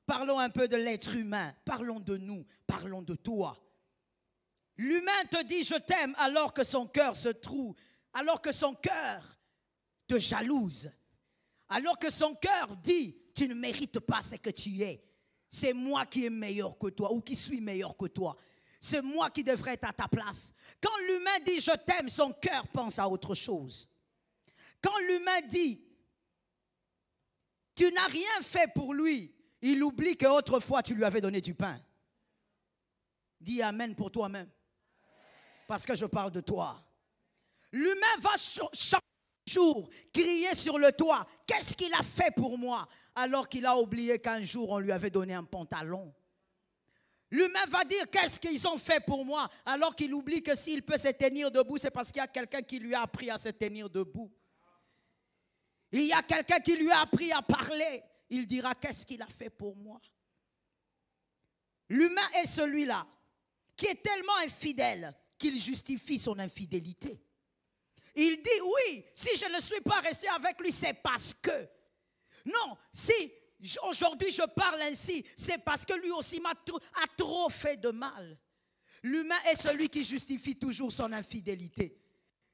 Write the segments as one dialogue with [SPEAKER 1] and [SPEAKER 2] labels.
[SPEAKER 1] Parlons un peu de l'être humain. Parlons de nous. Parlons de toi. L'humain te dit je t'aime alors que son cœur se trouve, alors que son cœur te jalouse, alors que son cœur dit tu ne mérites pas ce que tu es. C'est moi qui est meilleur que toi ou qui suis meilleur que toi. C'est moi qui devrais être à ta place. Quand l'humain dit je t'aime, son cœur pense à autre chose. Quand l'humain dit tu n'as rien fait pour lui, il oublie qu'autrefois tu lui avais donné du pain. Dis amen pour toi-même. Parce que je parle de toi. L'humain va chaque jour crier sur le toit. Qu'est-ce qu'il a fait pour moi? Alors qu'il a oublié qu'un jour on lui avait donné un pantalon. L'humain va dire qu'est-ce qu'ils ont fait pour moi? Alors qu'il oublie que s'il peut se tenir debout, c'est parce qu'il y a quelqu'un qui lui a appris à se tenir debout. Il y a quelqu'un qui lui a appris à parler. Il dira qu'est-ce qu'il a fait pour moi? L'humain est celui-là qui est tellement infidèle qu'il justifie son infidélité. Il dit oui, si je ne suis pas resté avec lui, c'est parce que. Non, si aujourd'hui je parle ainsi, c'est parce que lui aussi a trop fait de mal. L'humain est celui qui justifie toujours son infidélité,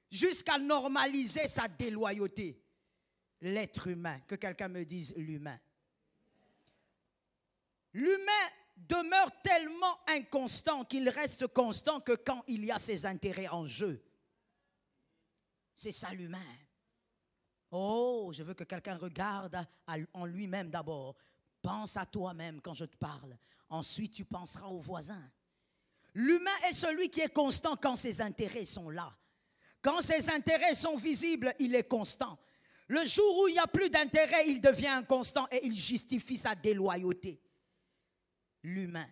[SPEAKER 1] jusqu'à normaliser sa déloyauté. L'être humain, que quelqu'un me dise l'humain. L'humain demeure tellement inconstant qu'il reste constant que quand il y a ses intérêts en jeu. C'est ça l'humain. Oh, je veux que quelqu'un regarde en lui-même d'abord. Pense à toi-même quand je te parle. Ensuite, tu penseras aux voisins. L'humain est celui qui est constant quand ses intérêts sont là. Quand ses intérêts sont visibles, il est constant. Le jour où il n'y a plus d'intérêt, il devient inconstant et il justifie sa déloyauté. L'humain.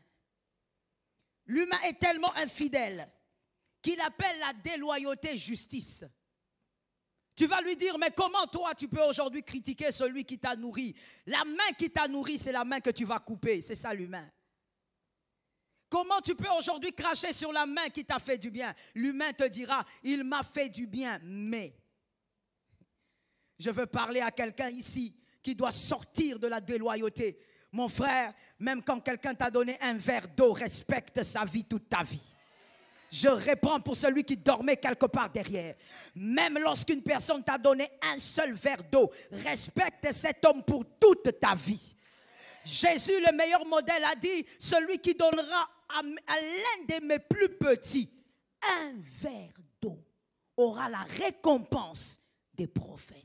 [SPEAKER 1] L'humain est tellement infidèle qu'il appelle la déloyauté justice. Tu vas lui dire, mais comment toi tu peux aujourd'hui critiquer celui qui t'a nourri? La main qui t'a nourri, c'est la main que tu vas couper. C'est ça l'humain. Comment tu peux aujourd'hui cracher sur la main qui t'a fait du bien? L'humain te dira, il m'a fait du bien, mais... Je veux parler à quelqu'un ici qui doit sortir de la déloyauté. Mon frère, même quand quelqu'un t'a donné un verre d'eau, respecte sa vie toute ta vie. Je réponds pour celui qui dormait quelque part derrière. Même lorsqu'une personne t'a donné un seul verre d'eau, respecte cet homme pour toute ta vie. Jésus, le meilleur modèle, a dit, celui qui donnera à l'un de mes plus petits un verre d'eau aura la récompense des prophètes.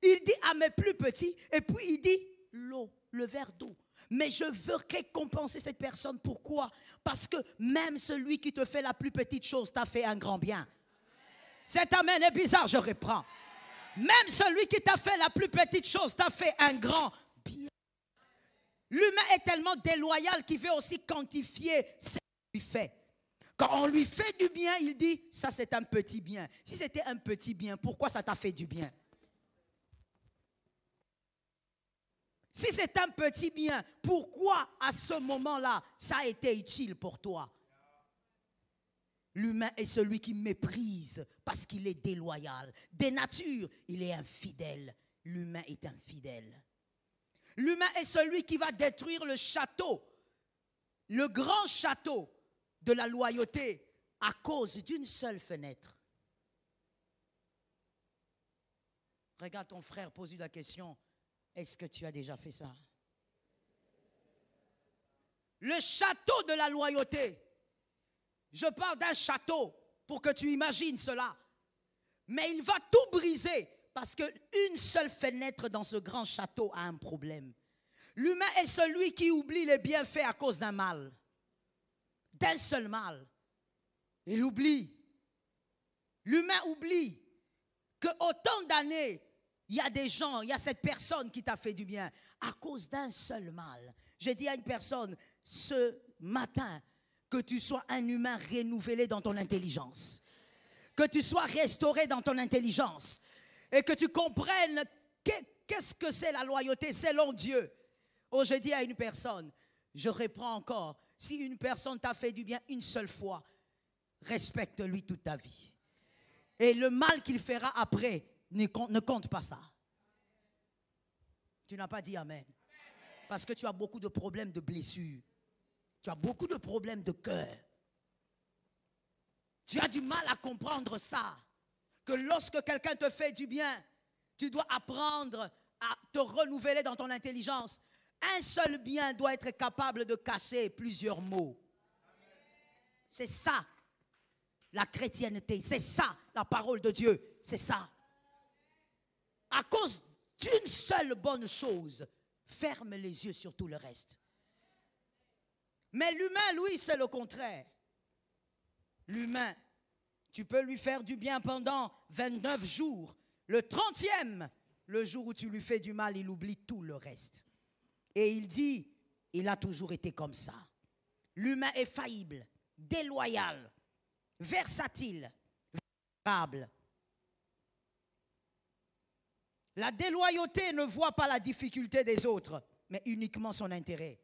[SPEAKER 1] Il dit à mes plus petits, et puis il dit l'eau, le verre d'eau. Mais je veux récompenser cette personne. Pourquoi? Parce que même celui qui te fait la plus petite chose t'a fait un grand bien. Cet amen est bizarre, je reprends. Même celui qui t'a fait la plus petite chose t'a fait un grand bien. L'humain est tellement déloyal qu'il veut aussi quantifier ce qu'il lui fait. Quand on lui fait du bien, il dit, ça c'est un petit bien. Si c'était un petit bien, pourquoi ça t'a fait du bien? Si c'est un petit bien, pourquoi à ce moment-là, ça a été utile pour toi? L'humain est celui qui méprise parce qu'il est déloyal. Des natures, il est infidèle. L'humain est infidèle. L'humain est celui qui va détruire le château, le grand château de la loyauté à cause d'une seule fenêtre. Regarde ton frère, pose-lui la question. Est-ce que tu as déjà fait ça? Le château de la loyauté. Je parle d'un château pour que tu imagines cela. Mais il va tout briser parce qu'une seule fenêtre dans ce grand château a un problème. L'humain est celui qui oublie les bienfaits à cause d'un mal. D'un seul mal. Il oublie. L'humain oublie que autant d'années, il y a des gens, il y a cette personne qui t'a fait du bien à cause d'un seul mal. J'ai dit à une personne ce matin que tu sois un humain renouvelé dans ton intelligence, que tu sois restauré dans ton intelligence et que tu comprennes qu'est-ce que c'est la loyauté selon Dieu. Oh, j'ai dit à une personne, je reprends encore, si une personne t'a fait du bien une seule fois, respecte-lui toute ta vie. Et le mal qu'il fera après, ne compte pas ça. Tu n'as pas dit amen. Parce que tu as beaucoup de problèmes de blessures. Tu as beaucoup de problèmes de cœur. Tu as du mal à comprendre ça. Que lorsque quelqu'un te fait du bien, tu dois apprendre à te renouveler dans ton intelligence. Un seul bien doit être capable de cacher plusieurs mots. C'est ça, la chrétienté. C'est ça, la parole de Dieu. C'est ça. À cause d'une seule bonne chose, ferme les yeux sur tout le reste. Mais l'humain, lui, c'est le contraire. L'humain, tu peux lui faire du bien pendant 29 jours. Le 30e, le jour où tu lui fais du mal, il oublie tout le reste. Et il dit, il a toujours été comme ça. L'humain est faillible, déloyal, versatile, vulnérable. La déloyauté ne voit pas la difficulté des autres, mais uniquement son intérêt.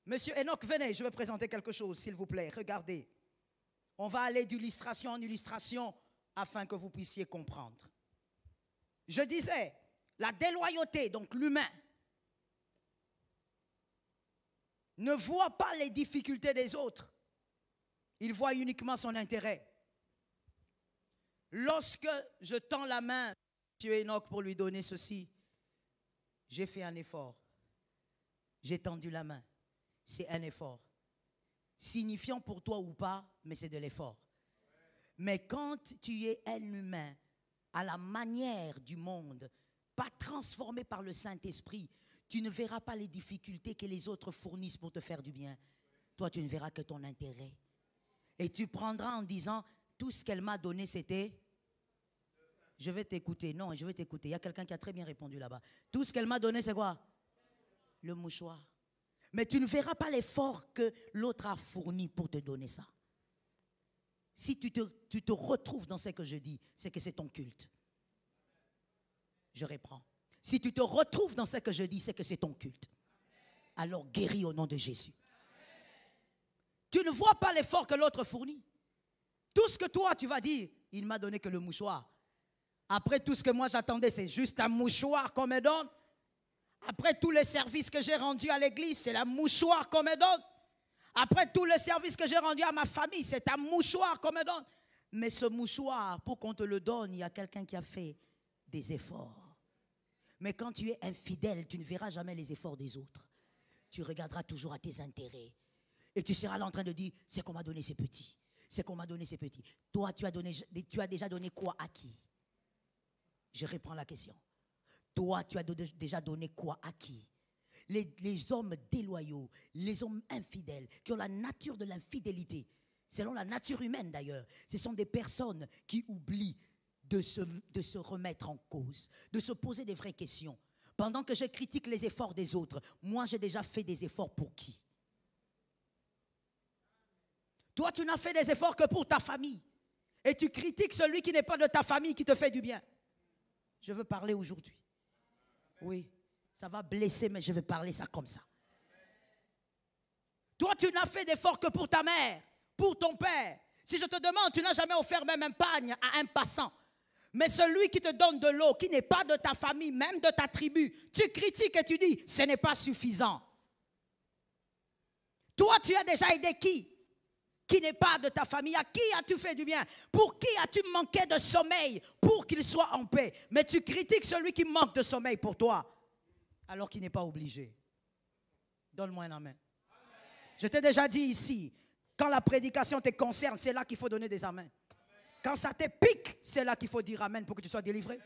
[SPEAKER 1] Monsieur Enoch, venez, je vais présenter quelque chose, s'il vous plaît. Regardez. On va aller d'illustration en illustration afin que vous puissiez comprendre. Je disais, la déloyauté, donc l'humain, ne voit pas les difficultés des autres. Il voit uniquement son intérêt. Lorsque je tends la main, M. Enoch, pour lui donner ceci, j'ai fait un effort. J'ai tendu la main. C'est un effort. Signifiant pour toi ou pas, mais c'est de l'effort. Mais quand tu es un humain à la manière du monde, pas transformé par le Saint-Esprit, tu ne verras pas les difficultés que les autres fournissent pour te faire du bien. Toi, tu ne verras que ton intérêt. Et tu prendras en disant, tout ce qu'elle m'a donné, c'était... Je vais t'écouter. Non, je vais t'écouter. Il y a quelqu'un qui a très bien répondu là-bas. Tout ce qu'elle m'a donné, c'est quoi? Le mouchoir. Mais tu ne verras pas l'effort que l'autre a fourni pour te donner ça. Si tu te retrouves dans ce que je dis, c'est que c'est ton culte. Je reprends. Si tu te retrouves dans ce que je dis, c'est que c'est ton culte. Alors guéris au nom de Jésus. Tu ne vois pas l'effort que l'autre fournit. Tout ce que toi, tu vas dire, il m'a donné que le mouchoir. Après tout ce que moi j'attendais, c'est juste un mouchoir qu'on me donne. Après tous les services que j'ai rendus à l'église, c'est un mouchoir qu'on me donne. Après tous les services que j'ai rendus à ma famille, c'est un mouchoir qu'on me donne. Mais ce mouchoir, pour qu'on te le donne, il y a quelqu'un qui a fait des efforts. Mais quand tu es infidèle, tu ne verras jamais les efforts des autres. Tu regarderas toujours à tes intérêts. Et tu seras là en train de dire, c'est qu'on m'a donné ces petits. C'est qu'on m'a donné ces petits. Toi, tu as déjà donné quoi à qui? Je reprends la question. Toi, tu as déjà donné quoi à qui? Les hommes déloyaux, les hommes infidèles, qui ont la nature de l'infidélité, selon la nature humaine d'ailleurs, ce sont des personnes qui oublient de se remettre en cause, de se poser des vraies questions. Pendant que je critique les efforts des autres, moi j'ai déjà fait des efforts pour qui? Toi, tu n'as fait des efforts que pour ta famille. Et tu critiques celui qui n'est pas de ta famille, qui te fait du bien. Je veux parler aujourd'hui. Oui, ça va blesser, mais je vais parler ça comme ça. Toi, tu n'as fait d'efforts que pour ta mère, pour ton père. Si je te demande, tu n'as jamais offert même un pagne à un passant. Mais celui qui te donne de l'eau, qui n'est pas de ta famille, même de ta tribu, tu critiques et tu dis, ce n'est pas suffisant. Toi, tu as déjà aidé qui n'est pas de ta famille? À qui as-tu fait du bien? Pour qui as-tu manqué de sommeil pour qu'il soit en paix? Mais tu critiques celui qui manque de sommeil pour toi, alors qu'il n'est pas obligé. Donne-moi un amen. Je t'ai déjà dit ici, quand la prédication te concerne, c'est là qu'il faut donner des amens. Quand ça te pique, c'est là qu'il faut dire amen pour que tu sois délivré.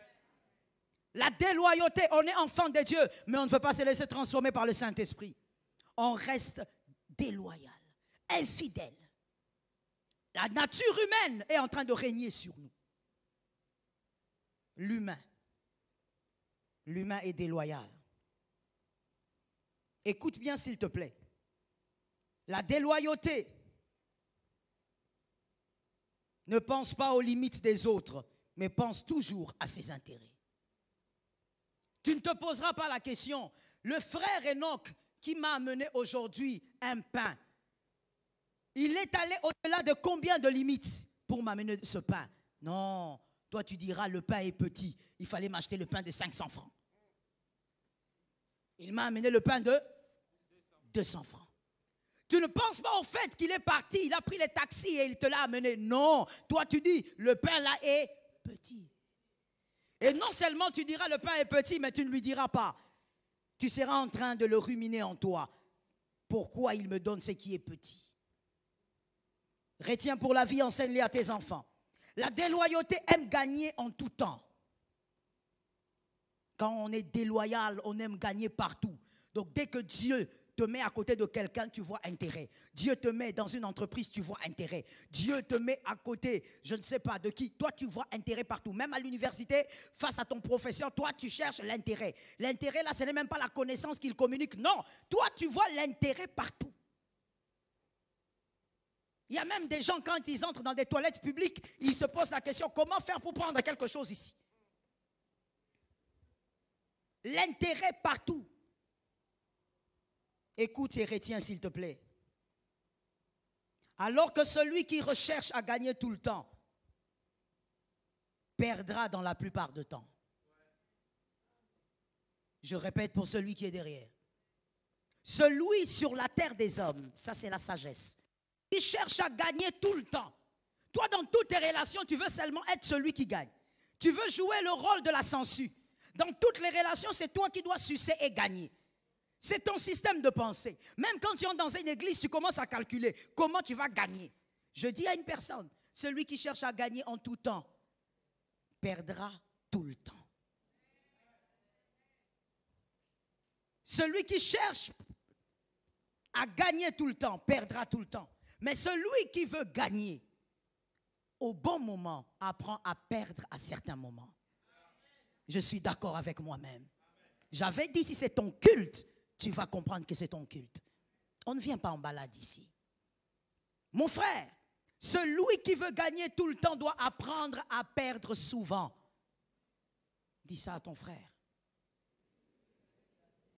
[SPEAKER 1] La déloyauté, on est enfant de Dieu, mais on ne veut pas se laisser transformer par le Saint-Esprit. On reste déloyal, infidèle. La nature humaine est en train de régner sur nous. L'humain est déloyal. Écoute bien s'il te plaît. La déloyauté ne pense pas aux limites des autres, mais pense toujours à ses intérêts. Tu ne te poseras pas la question, le frère Enoch qui m'a amené aujourd'hui un pain, il est allé au-delà de combien de limites pour m'amener ce pain? Non, toi tu diras le pain est petit, il fallait m'acheter le pain de 500 francs. Il m'a amené le pain de 200 francs. Tu ne penses pas au fait qu'il est parti, il a pris les taxis et il te l'a amené. Non, toi tu dis, le pain là est petit. Et non seulement tu diras le pain est petit, mais tu ne lui diras pas. Tu seras en train de le ruminer en toi. Pourquoi il me donne ce qui est petit? Retiens pour la vie, enseigne-les à tes enfants. La déloyauté aime gagner en tout temps. Quand on est déloyal, on aime gagner partout. Donc dès que Dieu te met à côté de quelqu'un, tu vois intérêt. Dieu te met dans une entreprise, tu vois intérêt. Dieu te met à côté, je ne sais pas de qui. Toi, tu vois intérêt partout. Même à l'université, face à ton professeur, toi, tu cherches l'intérêt. L'intérêt, là, ce n'est même pas la connaissance qu'il communique. Non, toi, tu vois l'intérêt partout. Il y a même des gens, quand ils entrent dans des toilettes publiques, ils se posent la question, comment faire pour prendre quelque chose ici? L'intérêt partout. Écoute et retiens s'il te plaît. Alors que celui qui recherche à gagner tout le temps perdra dans la plupart du temps. Je répète pour celui qui est derrière. Celui sur la terre des hommes, ça c'est la sagesse, qui cherche à gagner tout le temps. Toi dans toutes tes relations, tu veux seulement être celui qui gagne. Tu veux jouer le rôle de la sangsue. Dans toutes les relations, c'est toi qui dois sucer et gagner. C'est ton système de pensée. Même quand tu entres dans une église, tu commences à calculer comment tu vas gagner. Je dis à une personne, celui qui cherche à gagner en tout temps, perdra tout le temps. Celui qui cherche à gagner tout le temps, perdra tout le temps. Mais celui qui veut gagner, au bon moment, apprend à perdre à certains moments. Je suis d'accord avec moi-même. J'avais dit, si c'est ton culte, tu vas comprendre que c'est ton culte. On ne vient pas en balade ici. Mon frère, celui qui veut gagner tout le temps doit apprendre à perdre souvent. Dis ça à ton frère.